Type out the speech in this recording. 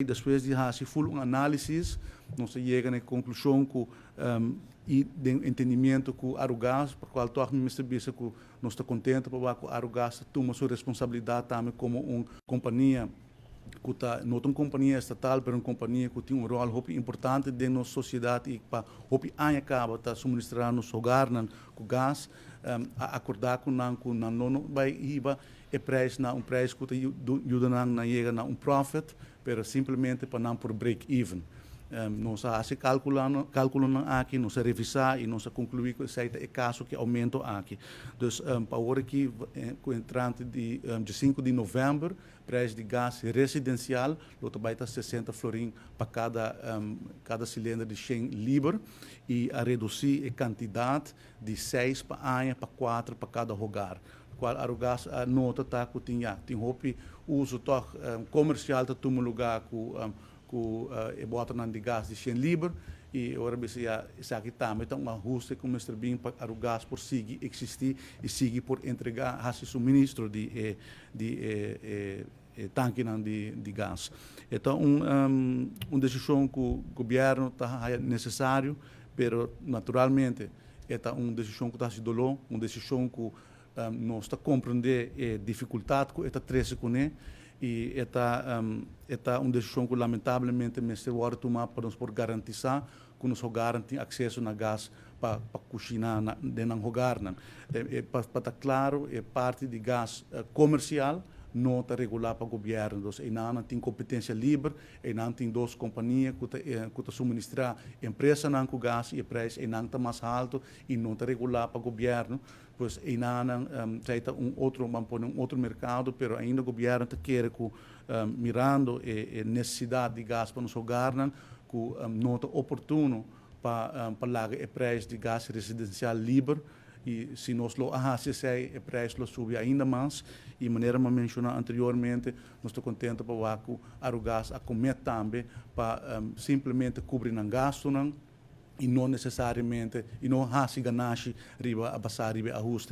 Depois de fazer full análise, nós chegamos à conclusão que e de entendimento que a Arugás, por qual todos me serviço que nós estamos contentes para que a Arugás tome sua responsabilidade também como uma companhia que está não uma companhia estatal, mas uma companhia que tem um rol muito importante dentro da nossa sociedade e para muito ano acaba tá suministrar nos hogares com gás, a acordar com não vai iba e preço na preço que ajuda na chega na profit, pero simplesmente para não por break even. Nós se calculando aqui, nós revisar e nós concluir que esse é o caso que aumenta aqui. Então, para agora aqui, com entrante de 5 de novembro, preço de gás residencial, outro vai estar 60 florim para cada cilindro de 100 libras e a reduzir a quantidade de 6 para ano, para 4 para cada hogar. Qual a gás nota tá que tem roupa uso comercial tá todo lugar com bota de gás de 100 libras e agora se aqui também então uma ajuste com o Mr. Bean para o gás por seguir existir e seguir por entregar esse suministro de tanque de gás. Então uma decisão que o governo está necessário, pero naturalmente é uma decisão que está se dolor, uma decisão que nós está compreender a dificuldade que está trazendo com ele e é uma decisão que lamentavelmente nós temos que tomar para nos garantizar que nós garantir acesso a gás para cozinhar dentro do hogar. Para estar claro, é parte de gás comercial, não está regular para o governo. Então, não tem competência livre, e não tem duas companhias que suministrar empresa com gás e o preço não está mais alto e não está regular para o governo. Pois não tem um outro mercado, mas ainda o governo quer que mirando a necessidade de gás para nos hogar, que não está oportuno para pagar o preço de gás residencial livre. E se nós lo fazemos, o preço sube ainda mais. E de maneira que mencionei anteriormente, nós estamos contentes para que a Arugás acomete também para simplesmente cobrir o gasto e não necessariamente, e não fazer ganância a passar a ajuste